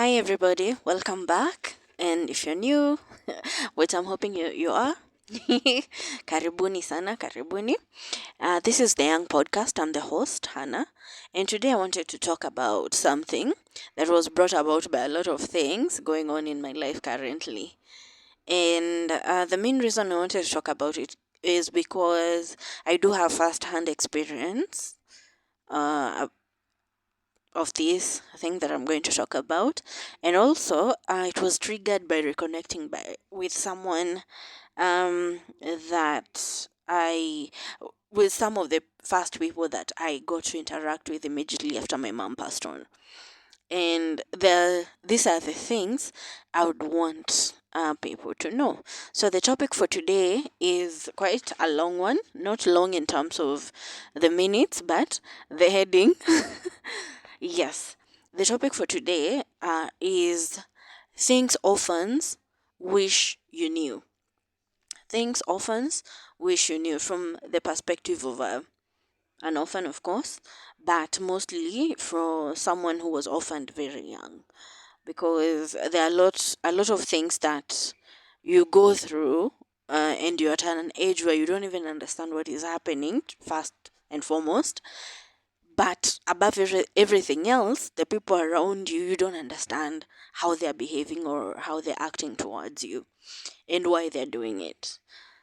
Hi, everybody. Welcome back. And if you're new, which I'm hoping you are, karibuni sana, karibuni. This is the Y.A.N.G Podcast. I'm the host, Hannah. And today I wanted to talk about something that was brought about by a lot of things going on in my life currently. And the main reason I wanted to talk about it is because I do have first-hand experience uh, of this thing that I'm going to talk about, and also it was triggered by reconnecting with someone that I with some of the first people that I got to interact with immediately after my mom passed on. And these are the things I would want people to know. So the topic for today is quite a long one, not long in terms of the minutes, but the heading. Yes, the topic for today is things orphans wish you knew. Things orphans wish you knew from the perspective of an orphan, of course, but mostly for someone who was orphaned very young, because there are a lot of things that you go through, and you're at an age where you don't even understand what is happening first and foremost. But above everything else, the people around you, you don't understand how they're behaving or how they're acting towards you and why they're doing it.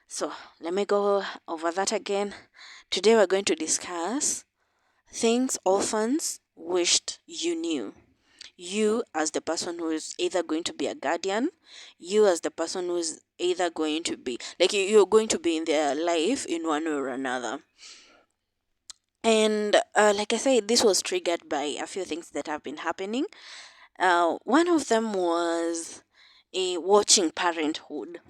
So let me go over that again. Today we're going to discuss things orphans wished you knew. You as the person who is either going to be a guardian, you as the person who is either going to be like you're going to be in their life in one way or another. And like I said, this was triggered by a few things that have been happening. One of them was watching Parenthood.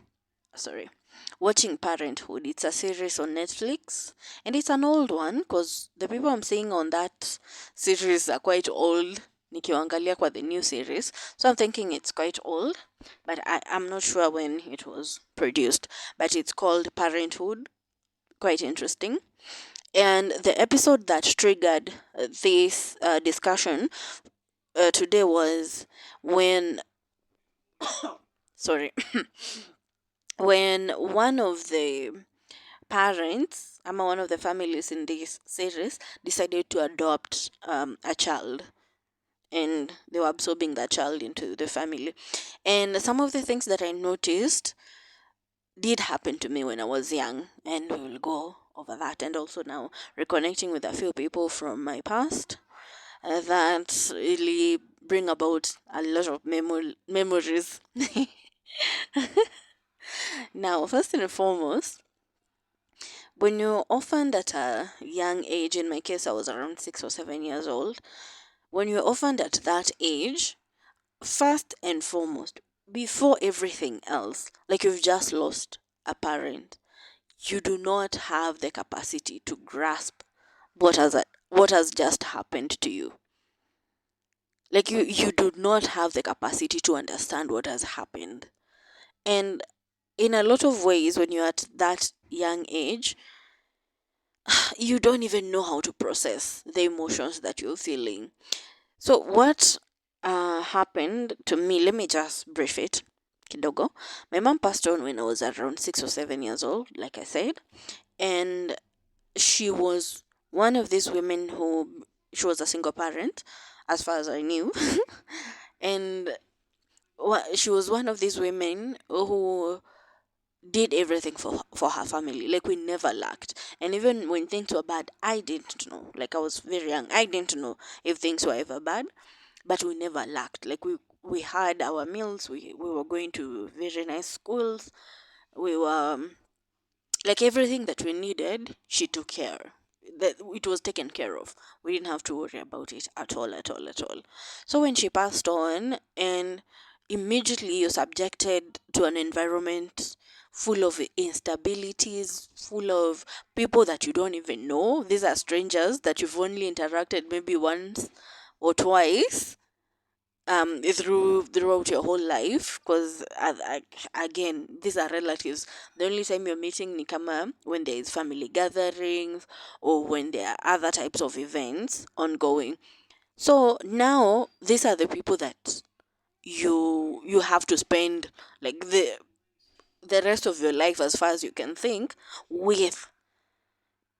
Sorry, watching Parenthood. It's a series on Netflix, and it's an old one because the people I'm seeing on that series are quite old. Nikiwangalia kwa the new series, so I'm thinking it's quite old, but I'm not sure when it was produced. But it's called Parenthood. Quite interesting. And the episode that triggered this discussion today was when, sorry, when one of the parents, one of the families in this series, decided to adopt a child. And they were absorbing that child into the family. And some of the things that I noticed did happen to me when I was young, and we will go over that. And also now reconnecting with a few people from my past that really bring about a lot of memories. Now, first and foremost, when you're orphaned at a young age, in my case, I was around 6 or 7 years old. When you're orphaned at that age, first and foremost, before everything else, like you've just lost a parent, you do not have the capacity to grasp what has just happened to you. Like you do not have the capacity to understand what has happened. And in a lot of ways, when you're at that young age, you don't even know how to process the emotions that you're feeling. So what happened to me, let me just brief it kidogo. My mom passed on when I was around 6 or 7 years old, like I said. And she was one of these women who, she was a single parent as far as I knew. And she was one of these women who did everything for her family. Like, we never lacked. And even when things were bad, I didn't know. Like, I was very young, I didn't know if things were ever bad, but we never lacked. Like, we had our meals, we were going to very nice schools, we were like, everything that we needed, she took care. That it was taken care of. We didn't have to worry about it at all, at all, at all. So when she passed on, and immediately you're subjected to an environment full of instabilities, full of people that you don't even know. These are strangers that you've only interacted maybe once or twice throughout your whole life, because again, these are relatives. The only time you're meeting ni kama when there is family gatherings or when there are other types of events ongoing. So now these are the people that you have to spend like the rest of your life, as far as you can think, with.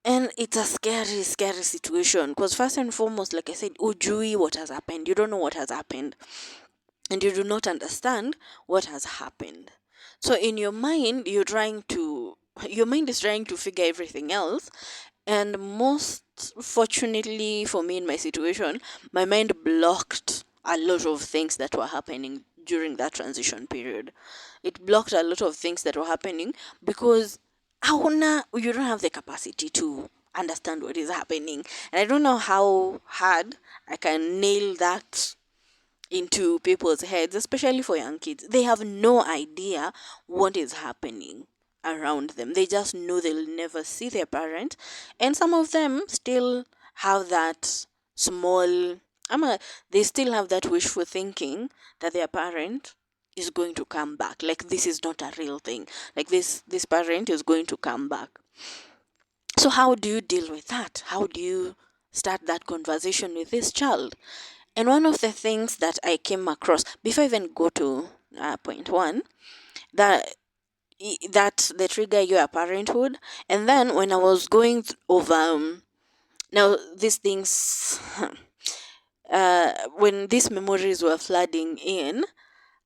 And it's a scary, scary situation because, first and foremost, like I said, ujui what has happened. You don't know what has happened, and you do not understand what has happened. So in your mind, your mind is trying to figure everything else. And most fortunately for me in my situation, my mind blocked a lot of things that were happening during that transition period. It blocked a lot of things that were happening because you don't have the capacity to understand what is happening. And I don't know how hard I can nail that into people's heads, especially for young kids. They have no idea what is happening around them. They just know they'll never see their parent. And some of them still have that small, they still have that wishful thinking that their parent is going to come back. Like this is not a real thing. Like this parent is going to come back. So how do you deal with that? How do you start that conversation with this child? And one of the things that I came across before I even go to point one, that that the trigger your parenthood, and then when I was going over now these things, when these memories were flooding in,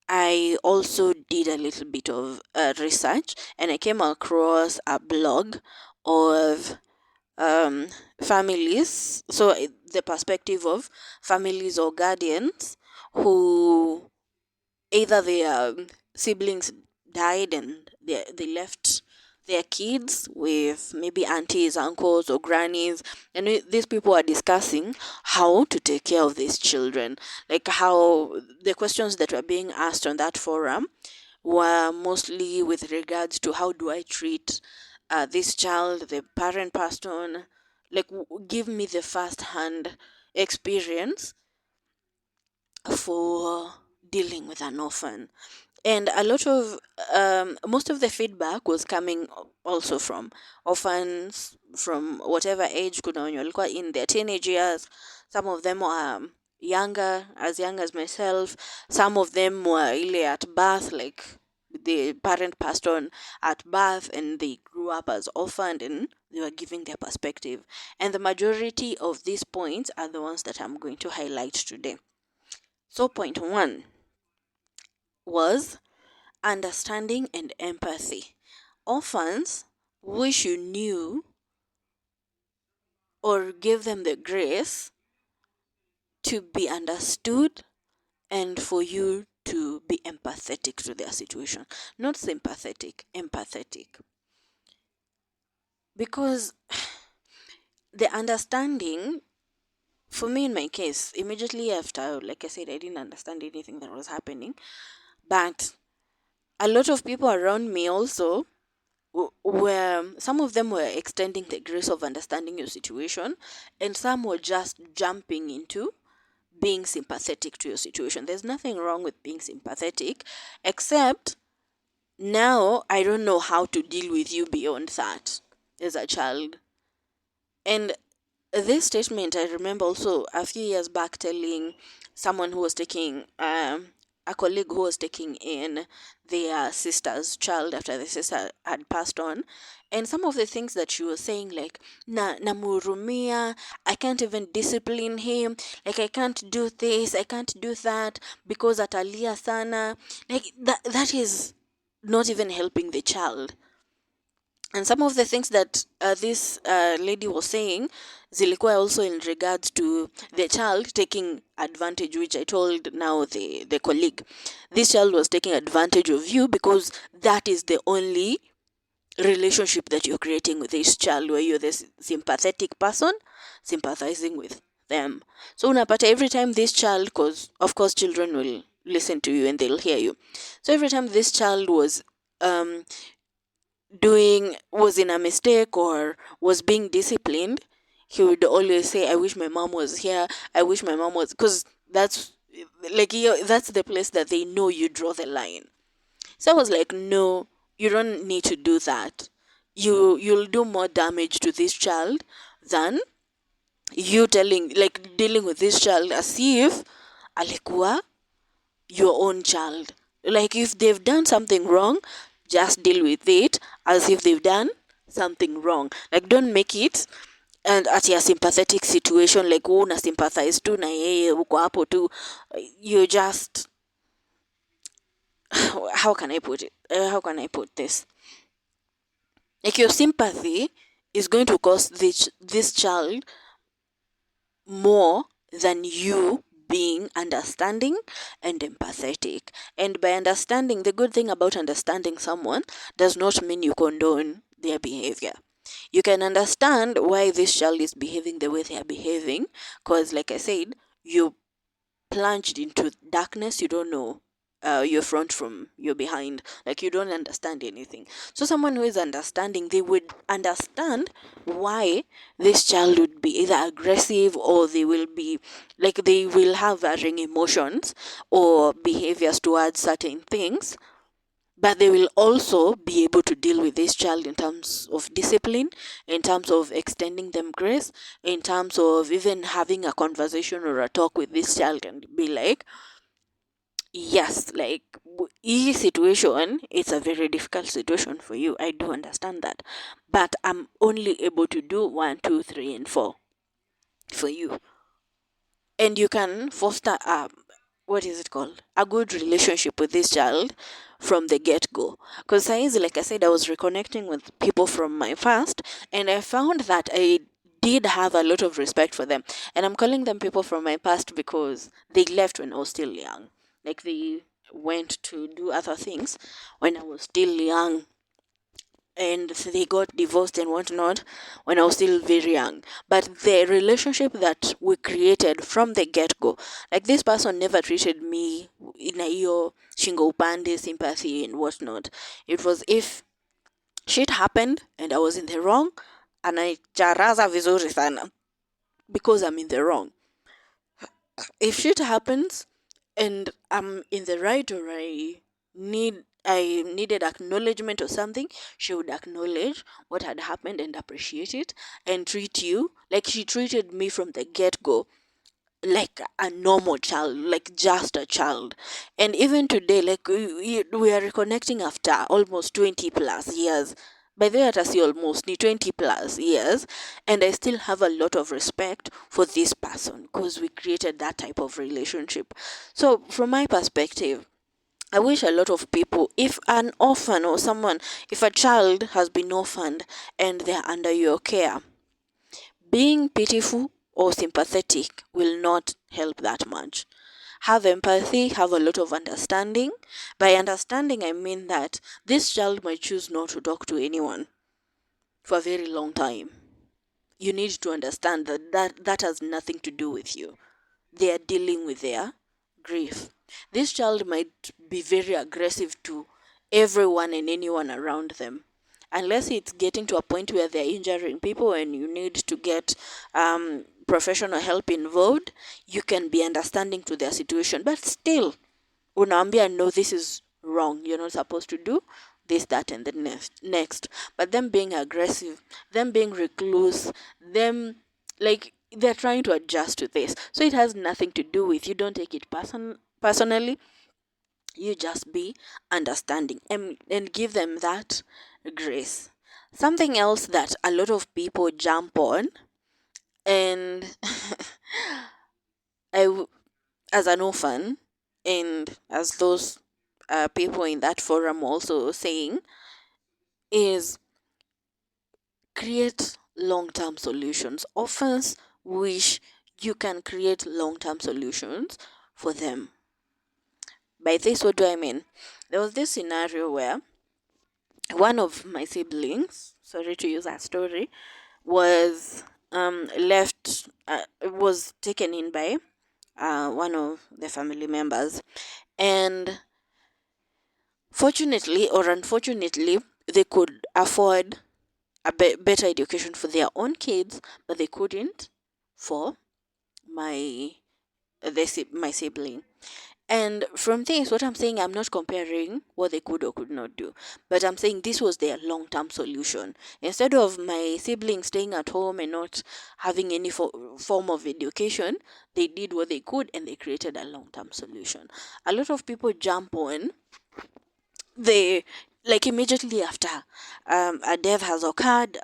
I also did a little bit of research, and I came across a blog of um, families. So the perspective of families or guardians who either their siblings died and they left their kids with maybe aunties, uncles, or grannies, and these people are discussing how to take care of these children. Like how the questions that were being asked on that forum were mostly with regards to how do I treat this child, the parent passed on. Like, give me the first hand experience for dealing with an orphan. And a lot of most of the feedback was coming also from orphans from whatever age, kuna wenye walikuwa in their teenage years. Some of them were younger, as young as myself. Some of them were ile at birth, like the parent passed on at birth and they grew up as orphaned, and they were giving their perspective. And the majority of these points are the ones that I'm going to highlight today. So point one was understanding and empathy. Orphans wish you knew or give them the grace to be understood and for you to be empathetic to their situation. Not sympathetic, empathetic. Because the understanding, for me in my case, immediately after, like I said, I didn't understand anything that was happening. But a lot of people around me also where some of them were extending the grace of understanding your situation, and some were just jumping into being sympathetic to your situation. There's nothing wrong with being sympathetic, except now I don't know how to deal with you beyond that as a child. And this statement, I remember also a few years back telling someone who was taking a colleague who was taking in their sister's child after the sister had passed on, and some of the things that she was saying, like namurumia, I can't even discipline him, like I can't do this, I can't do that because atalia sana, like that is not even helping the child. And some of the things that this lady was saying zilikuwa also in regards to the child taking advantage, which I told now the colleague. This child was taking advantage of you because that is the only relationship that you're creating with this child, where you're this sympathetic person sympathizing with them. So unapata every time this child, because of course children will listen to you and they'll hear you. So every time this child was was in a mistake or was being disciplined, he would always say, I wish my mom was here, I wish my mom was, because that's that's the place that they know you draw the line. So I was like, no, you don't need to do that. You'll do more damage to this child than you dealing with this child as if alikuwa your own child. Like if they've done something wrong, just deal with it as if they've done something wrong. Like don't make it and at a sympathetic situation, like una sympathize tu na yeye uko hapo tu. You just how can I put it? How can I put this? Like your sympathy is going to cost this child more than you being understanding and empathetic. And by understanding, the good thing about understanding someone does not mean you condone their behavior. You can understand why this child is behaving the way they are behaving, because, like I said, you plunged into darkness. You don't know your front from your behind. Like you don't understand anything. So someone who is understanding, they would understand why this child would be either aggressive, or they will be like they will have varying emotions or behaviors towards certain things, but they will also be able to deal with this child in terms of discipline, in terms of extending them grace, in terms of even having a conversation or a talk with this child and be like, yes, like each situation, it's a very difficult situation for you. I do understand that, but I'm only able to do one, two, three, and four for you. And you can foster what is it called, a good relationship with this child from the get-go. Because like I said, I was reconnecting with people from my past, and I found that I did have a lot of respect for them. And I'm calling them people from my past because they left when I was still young. Like they went to do other things when I was still young, and they got divorced and whatnot when I was still very young. But the relationship that we created from the get go, like this person never treated me in a yo shingo upande sympathy and whatnot. It was if shit happened and I was in the wrong, and I charaza vizuri sana because I'm in the wrong. If shit happens and I'm in the right, or I needed acknowledgement or something, she would acknowledge what had happened and appreciate it and treat you like she treated me from the get go, like a normal child, like just a child. And even today, like we are reconnecting after almost 20 plus years. By the way, I see almost 20 plus years, and I still have a lot of respect for this person because we created that type of relationship. So, from my perspective, I wish a lot of people, if an orphan or someone, if a child has been orphaned and they're under your care, being pitiful or sympathetic will not help that much. Have empathy, have a lot of understanding. By understanding, I mean that this child might choose not to talk to anyone for a very long time. You need to understand that has nothing to do with you. They are dealing with their grief. This child might be very aggressive to everyone and anyone around them. Unless it's getting to a point where they're injuring people and you need to get professional help involved, you can be understanding to their situation. But still, unaambia, no, this is wrong. You're not supposed to do this, that, and the next. But them being aggressive, them being recluse, them like they're trying to adjust to this. So it has nothing to do with you. Don't take it personally. You just be understanding and give them that grace. Something else that a lot of people jump on, and as an orphan, and as those people in that forum also saying, is create long-term solutions. Orphans wish you can create long-term solutions for them. By this, what do I mean? There was this scenario where one of my siblings, sorry to use that story, was left, was taken in by one of the family members. And fortunately or unfortunately, they could afford a better education for their own kids, but they couldn't for my my sibling. And from this, what I'm saying, I'm not comparing what they could or could not do, but I'm saying this was their long term solution. Instead of my siblings staying at home and not having any form of education, they did what they could and they created a long term solution. A lot of people jump on they like immediately after a death has occurred,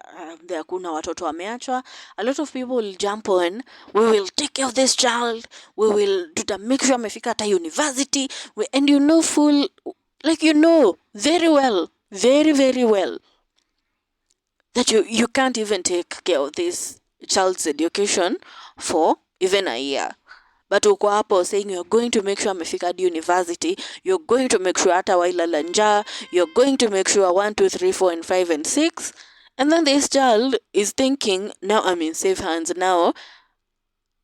there kuna watoto wameachwa, a lot of people will jump on, we will take care of this child, we will make sure amefika hata university, and full, like very well, very very well, that you can't even take care of this child's education for even a year. But uko hapo saying you're going to make sure amefika hadi university, you're going to make sure hata wailala njaa, you're going to make sure 1, 2, 3, 4, and 5, and 6. And then this child is thinking, now I'm in safe hands. Now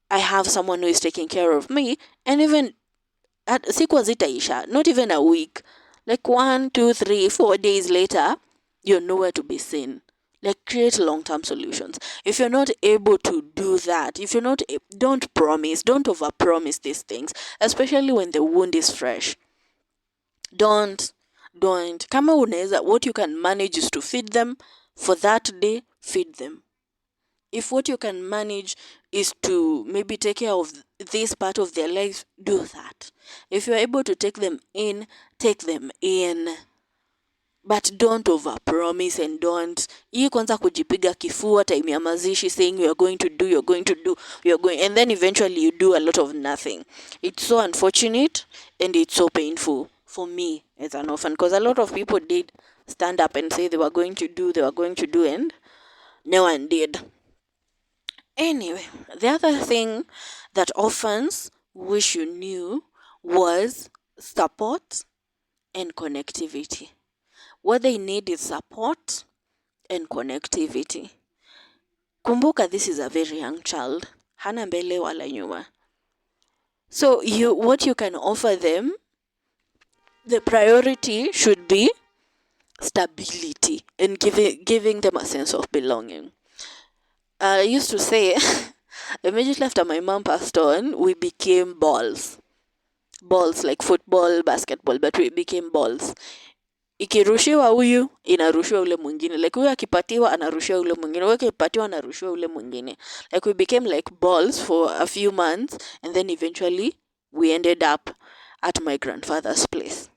I have someone who is taking care of me. And even at siku zitaisha, not even a week. Like 1, 2, 3, 4 days later, you're nowhere to be seen. Like, create long-term solutions. If you're not able to do that, if you're not, don't promise, don't over-promise these things, especially when the wound is fresh. Don't. Kama unaweza, what you can manage is to feed them for that day, feed them. If what you can manage is to maybe take care of this part of their life, do that. If you're able to take them in, take them in. But don't overpromise, and don't hii kwanza kujipiga kifua time ya mazishi saying you're going to do, and then eventually you do a lot of nothing. It's so unfortunate and it's so painful for me as an orphan, because a lot of people did stand up and say they were going to do, and no one did. Anyway, the other thing that orphans wish you knew was support and connectivity. What they need is support and connectivity. Kumbuka, this is a very young child. Hana mbele wala nyuma. So what you can offer them, the priority should be stability and giving them a sense of belonging. I used to say, immediately after my mom passed on, we became balls. Balls like football, basketball, but we became balls. Ikirushiwa huyu inarushiwa ule mwingine, like huyu akipatiwa anarushiwa ule mwingine, huyu akipatiwa anarushiwa ule mwingine. Like we became like balls for a few months, and then eventually we ended up at my grandfather's place.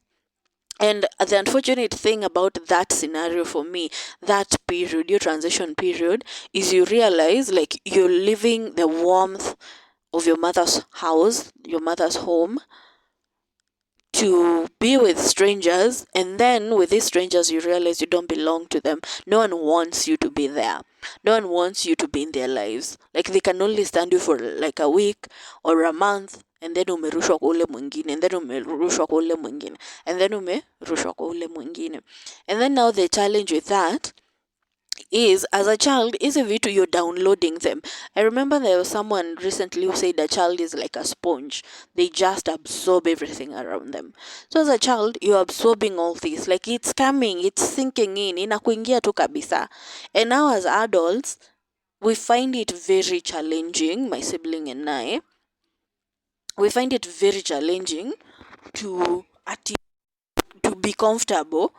And the unfortunate thing about that scenario for me, that period, your transition period, is you realize like you're leaving the warmth of your mother's house, your mother's home, to be with strangers, and then with these strangers you realize you don't belong to them. No one wants you to be there. No one wants you to be in their lives. Like they can only stand you for like a week or a month, and then umerushwa kwa ule mwingine, and then umerushwa kwa ule mwingine, and then umerushwa kwa ule mwingine. And then now the challenge with that is, as a child, is a vitu you're downloading them. I remember there was someone recently who said a child is like a sponge. They just absorb everything around them. So as a child, you're absorbing all this. Like it's coming, it's sinking in, inakuingia tu kabisa. And now as adults, we find it very challenging, my sibling and I, we find it very challenging to be comfortable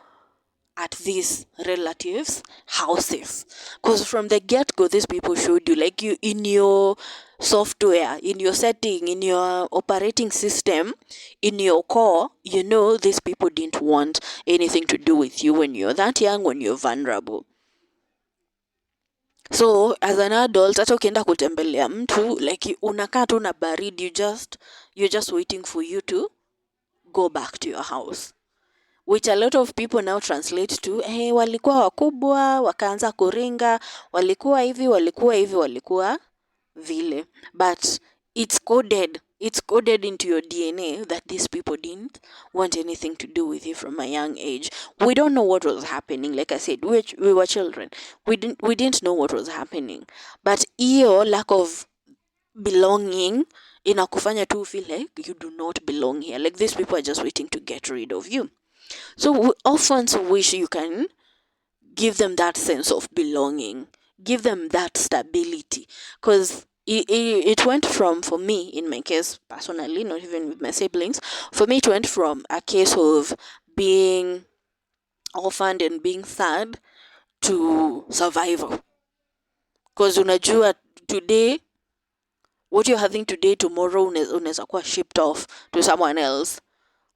at these relatives' houses, because from the get-go these people showed you, like, you in your software, in your setting, in your operating system, in your core, these people didn't want anything to do with you when you're that young, when you're vulnerable. So as an adult, hata ukienda kutembelea mtu, like unakaa tu na baridi, you're just waiting for you to go back to your house, which a lot of people now translate to, hey, walikuwa wakubwa, wakaanza kuringa, walikuwa hivi, walikuwa vile. But it's coded into your DNA that these people didn't want anything to do with you from a young age. We don't know what was happening. Like I said, we were children. We didn't know what was happening. But iyo lack of belonging inakufanya tu feel like you do not belong here. Like these people are just waiting to get rid of you. So we often wish you can give them that sense of belonging, give them that stability, because it went from, for me, in my case personally, not even with my siblings, for me it went from a case of being orphaned and being sad to survival. Because unajua today, what you're having today, tomorrow unaweza kuwa shipped off to someone else.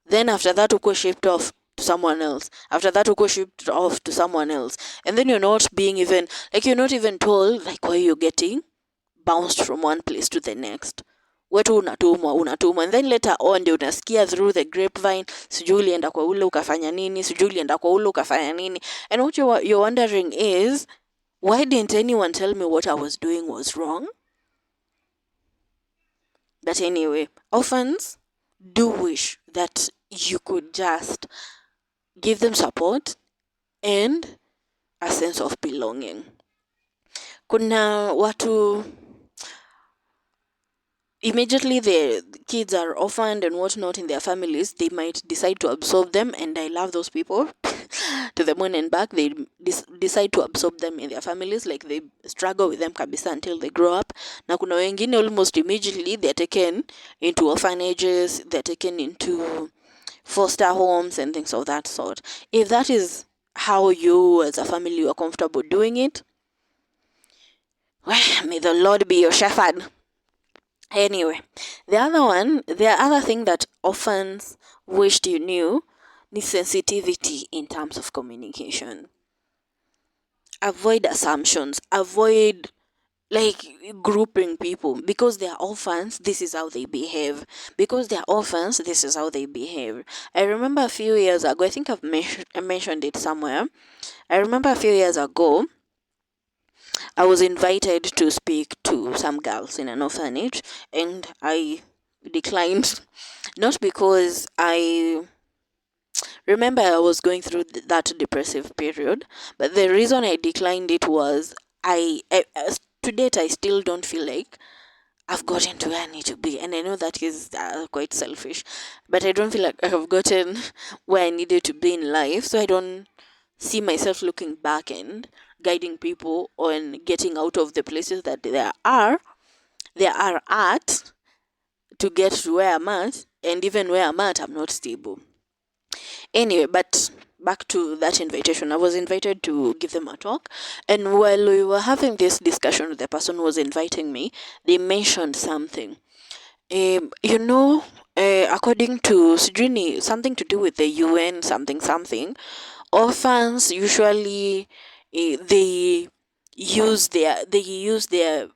Then after that uko shipped off to someone else. After that uko shipped off to someone else. And then you're not even told like why you're getting bounced from one place to the next. Wetu unatumwa and then later on ndio unasikia through the grapevine, sijui ulienda kwa ule ukafanya nini, sijui ulienda kwa ule ukafanya nini. And what you're wondering is, why didn't anyone tell me what I was doing was wrong? But anyway, orphans do wish that you could just give them support and a sense of belonging. Kuna watu, immediately the kids are orphaned and whatnot in their families, they might decide to absorb them, and I love those people to the moon and back. They decide to absorb them in their families, like they struggle with them kabisa until they grow up. Na kuna wengine almost immediately they're taken into orphanages, they're taken into foster homes and things of that sort. If that is how you as a family are comfortable doing it, well, may the Lord be your shepherd. Anyway, the other thing that orphans wished you knew is sensitivity in terms of communication. Avoid assumptions, avoid like grouping people. Because they are orphans, this is how they behave. Because they are orphans, this is how they behave. I remember a few years ago, I think I mentioned it somewhere. I remember a few years ago, I was invited to speak to some girls in an orphanage, and I declined. Not because I remember I was going through that depressive period, but the reason I declined it was to date I still don't feel like I've gotten to where I need to be. And I know that is quite selfish, but I don't feel like I've gotten where I needed to be in life. So I don't see myself looking back and guiding people on getting out of the places that they are at to get to where I'm at. And even where I'm at, I'm not stable. Anyway, but back to that invitation. I was invited to give them a talk, and while we were having this discussion with the person who was inviting me, they mentioned something. According to sijui something to do with the UN something, orphans usually they use their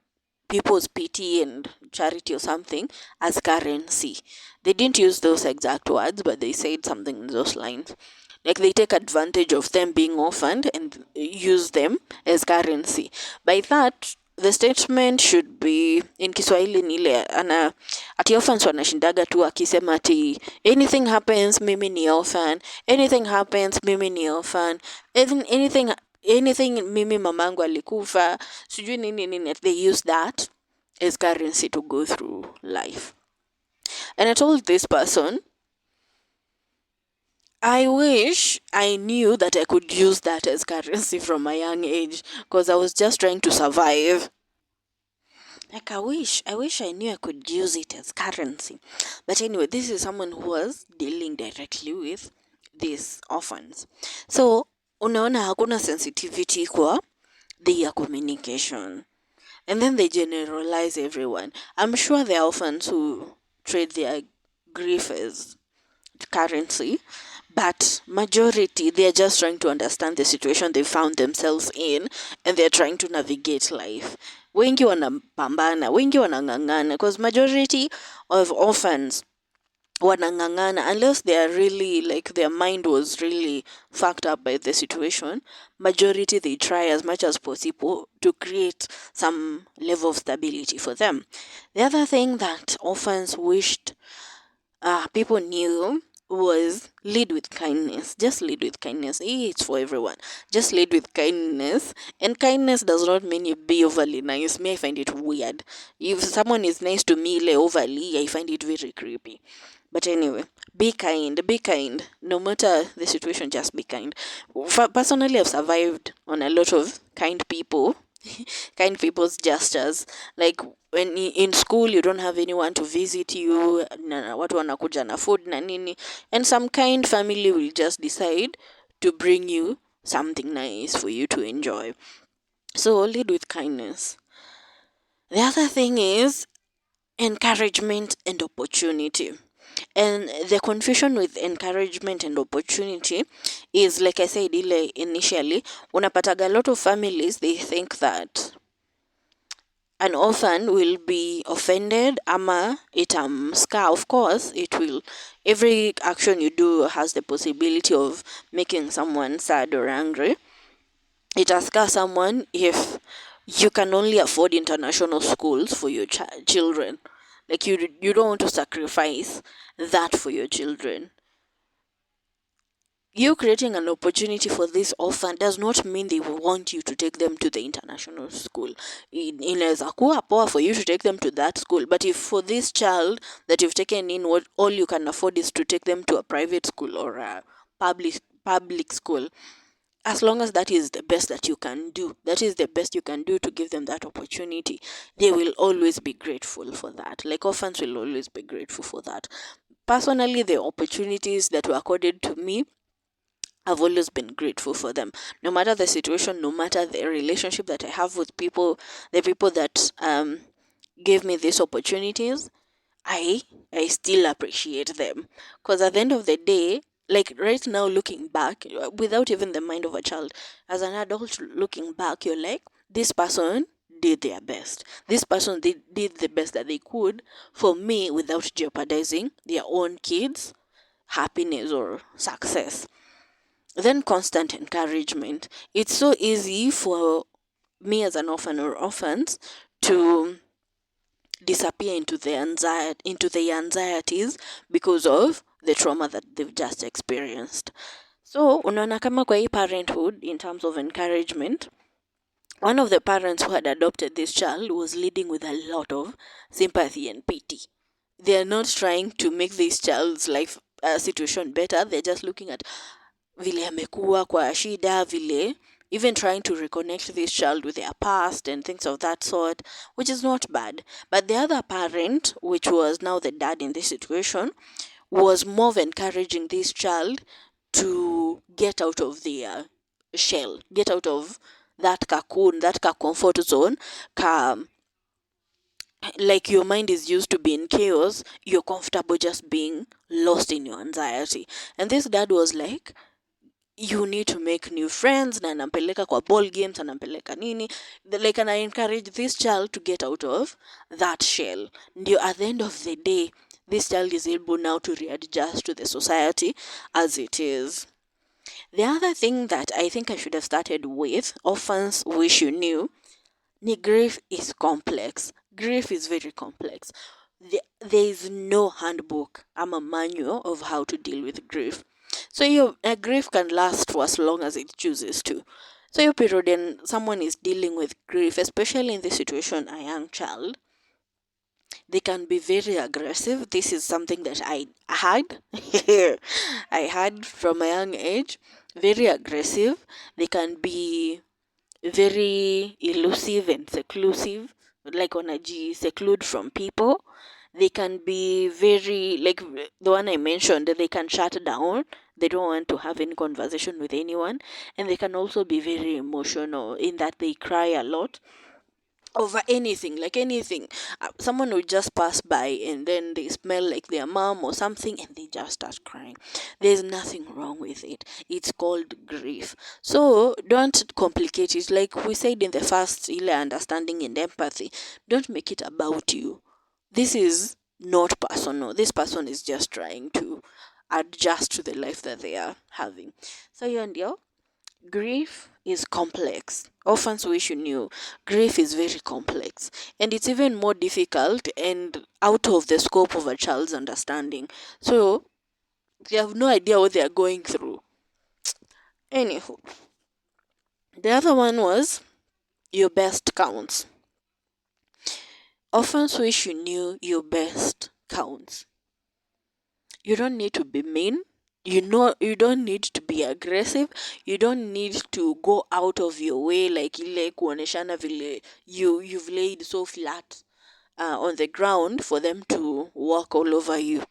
people's pity and charity or something as currency. They didn't use those exact words, but they said something in those lines. Like they take advantage of them being orphaned and use them as currency. By that, the statement should be in Kiswahili nile ati orphans wanashindaga tu akisema ati anything happens mimi ni orphan, anything happens mimi ni orphan, anything mimi mamangu alikufa, sijui nini. They use that as currency to go through life. And I told this person, I wish I knew that I could use that as currency from a young age, because I was just trying to survive. Like I wish I knew I could use it as currency. But anyway, this is someone who was dealing directly with these orphans. So, unaona hakuna sensitivity kwa their communication. And then they generalize everyone. I'm sure there are orphans who trade their grief as currency, but majority, they're just trying to understand the situation they found themselves in, and they're trying to navigate life. Wengi wanapambana, wengi wanang'ang'ana, because majority of orphans wanang'ang'ana, unless they are really, like their mind was really fucked up by the situation. Majority, they try as much as possible to create some level of stability for them. The other thing that orphans wished people knew was lead with kindness. Just lead with kindness. It's for everyone. Just lead with kindness. And kindness does not mean you be overly nice. Me, I find it weird. If someone is nice to me overly, I find it very creepy. But anyway, be kind. Be kind. No matter the situation, just be kind. Personally, I've survived on a lot of kind people kind people's gestures. Like when in school you don't have anyone to visit you, watu wanakuja na food na nini, and some kind family will just decide to bring you something nice for you to enjoy. So lead with kindness. The other thing is encouragement and opportunity. And the confusion with encouragement and opportunity is, like I said initially, unapataga a lot of families, they think that an orphan will be offended ama itamscar. Of course it will. Every action you do has the possibility of making someone sad or angry. It will scar someone if you can only afford international schools for your children. Like you don't want to sacrifice that for your children. You creating an opportunity for this orphan does not mean they will want you to take them to the international school. Inaweza kuwa poa for you to take them to that school, but if for this child that you've taken in, what all you can afford is to take them to a private school or a public school, as long as that is the best that you can do, that is the best you can do to give them that opportunity, they will always be grateful for that. Like orphans will always be grateful for that. Personally, the opportunities that were accorded to me, I've always been grateful for them. No matter the situation, no matter the relationship that I have with people, the people that gave me these opportunities, I I still appreciate them. Because at the end of the day, like right now looking back, without even the mind of a child, as an adult looking back, you're like, this person did their best. This person did the best that they could for me without jeopardizing their own kids' happiness or success. Then constant encouragement. It's so easy for me as an orphan or orphans to disappear into the anxieties because of the trauma that they've just experienced. So unaona kama kwa hii parenthood, in terms of encouragement, one of the parents who had adopted this child was leading with a lot of sympathy and pity. They are not trying to make this child's life situation better. They're just looking at vile amekuwa kwa shida, vile even trying to reconnect this child with their past and things of that sort, which is not bad. But the other parent, which was now the dad in this situation, was more of encouraging this child to get out of their shell, get out of that cocoon, that comfort zone, ka, like your mind is used to be in chaos, you're comfortable just being lost in your anxiety. And this dad was like, you need to make new friends, na anampeleka kwa ball games, anampeleka nini, like, and I encourage this child to get out of that shell. Ndio at the end of the day, this child is able now to readjust to the society as it is. The other thing that I think I should have started with, orphans wish you knew, ni grief is complex. Grief is very complex. There is no handbook, I'm a manual of how to deal with grief. So your grief can last for as long as it chooses to. So your period when someone is dealing with grief, especially in this situation, a young child, they can be very aggressive. This is something that I had. I had from a young age. Very aggressive. They can be very elusive and seclusive, like wanaji seclude from people. They can be very, like the one I mentioned, they can shut down. They don't want to have any conversation with anyone. And they can also be very emotional in that they cry a lot over anything, like anything. Someone will just pass by and then they smell like their mom or something and they just start crying. There's nothing wrong with it. It's called grief. So don't complicate it. Like we said in the first understanding and empathy, don't make it about you. This is not personal. This person is just trying to adjust to the life that they are having. So you and your grief is complex. Orphans wish you knew. Grief is very complex. And it's even more difficult and out of the scope of a child's understanding. So they have no idea what they are going through. Anywho, the other one was your best counts. Orphans wish you knew your best counts. You don't need to be mean. You don't need to be aggressive. You don't need to go out of your way, like ile kuoneshana vile you've laid so flat on the ground for them to walk all over you.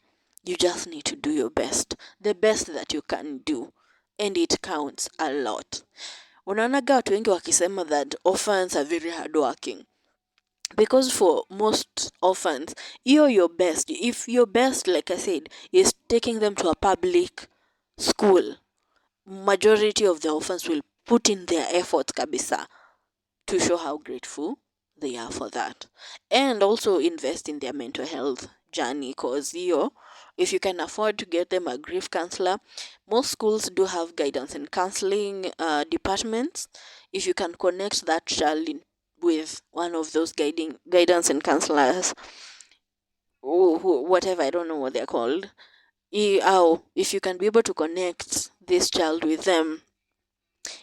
You just need to do your best, the best that you can do, and it counts a lot. Unaonaga watu wengi wakisema that orphans are very hardworking, because for most orphans, you're your best. If your best, like I said, is taking them to a public school, majority of the orphans will put in their efforts kabisa to show how grateful they are for that, and also invest in their mental health journey. Because if you can afford to get them a grief counselor, most schools do have guidance and counseling departments. If you can connect that child with one of those guidance and counselors, whatever, I don't know what they're called. If you can be able to connect this child with them,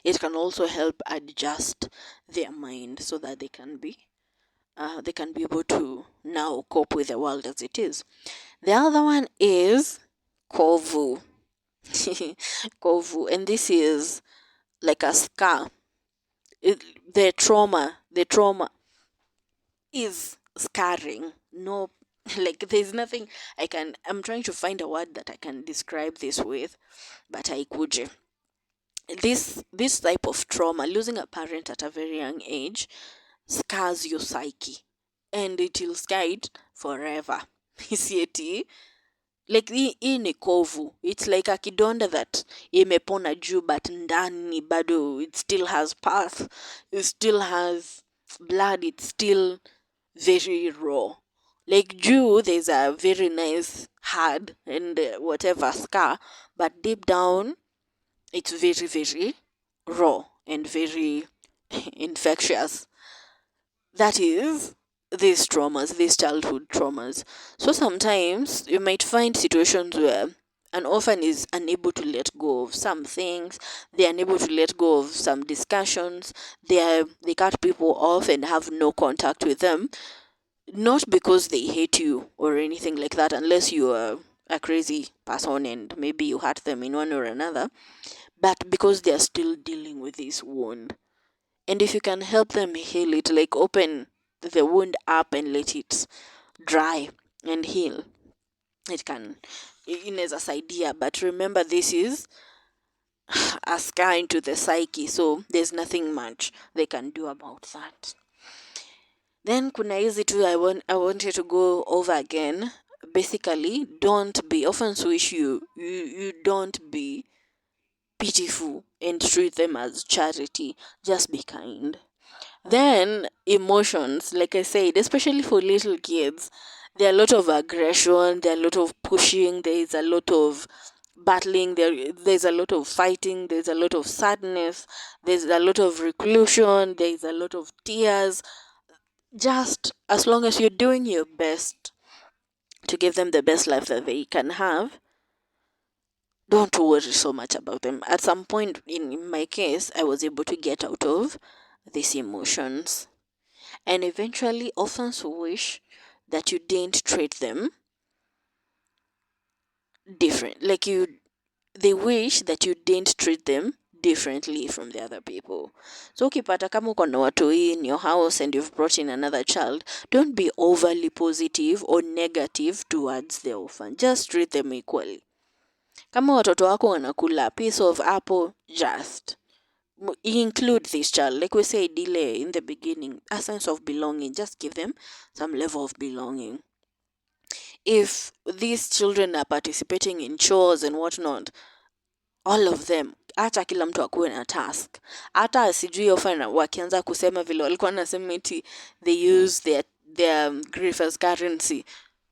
it can also help adjust their mind so that they can be able to now cope with the world as it is. The other one is kovu. Kovu, and this is like a scar. The trauma is scarring. No, like there's nothing I'm trying to find a word that I can describe this with, but I could. This type of trauma, losing a parent at a very young age, scars your psyche, and it will scar it forever. Isieti, like hii ni kovu. It's like a kidonda that imepona juu, but ndani bado it still has path, it still has blood, it's still very raw. Like juu, there's a very nice hard and whatever scar, but deep down it's very, very raw and very infectious. That is these traumas, these childhood traumas. So sometimes you might find situations where an orphan is unable to let go of some things, they're unable to let go of some discussions, they cut people off and have no contact with them. Not because they hate you or anything like that, unless you are a crazy person and maybe you hurt them in one or another, but because they are still dealing with this wound. And if you can help them heal it, like open the wound up and let it dry and heal, it can, as idea. But remember, this is a scar into the psyche, so there's nothing much they can do about that. Then kuna hizi tu I want you to go over again. Basically, don't be, often wish you don't be pitiful and treat them as charity. Just be kind. Then emotions, like I said, especially for little kids, there are a lot of aggression, there are a lot of pushing, there is a lot of battling, there's a lot of fighting, there's a lot of sadness, there's a lot of reclusion, there's a lot of tears. Just as long as you're doing your best to give them the best life that they can have, don't worry so much about them. At some point in my case, I was able to get out of these emotions. And eventually, orphans wish that you didn't treat them different. They wish that you didn't treat them differently from the other people. So ukipata kama uko na watoi in your house and you've brought in another child, don't be overly positive or negative towards the orphan. Just treat them equally. Kama watoto wako wanakula a piece of apple, just include this child. Like we said delay in the beginning, a sense of belonging. Just give them some level of belonging. If these children are participating in chores and whatnot, all of them, hata kila mtu akuwe na task. Hata sijui ofana wakianza kusema vile walikuwa nasema eti they use their grief as currency.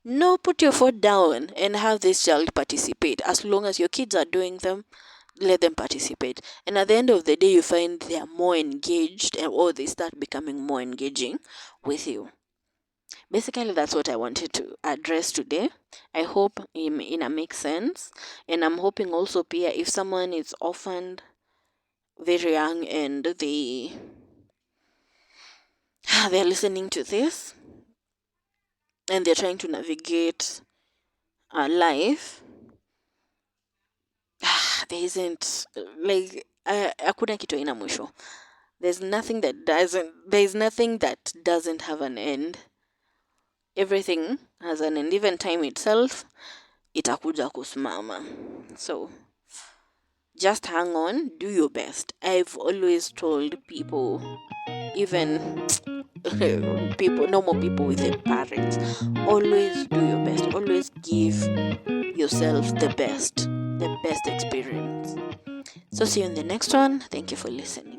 No, put your foot down and have this child participate. As long as your kids are doing them, let them participate. And at the end of the day, you find they are more engaged, or they start becoming more engaging with you. Basically, that's what I wanted to address today. I hope it makes sense. And I'm hoping also, Pia, if someone is orphaned very young and they're listening to this and they're trying to navigate life, there isn't like hakuna kitu haina mwisho. There's nothing that doesn't have an end. Everything has an end. Even time itself itakuja kusimama. So just hang on, do your best. I've always told people, even normal people with their parents, always do your best. Always give yourself the best experience. So see you in the next one. Thank you for listening.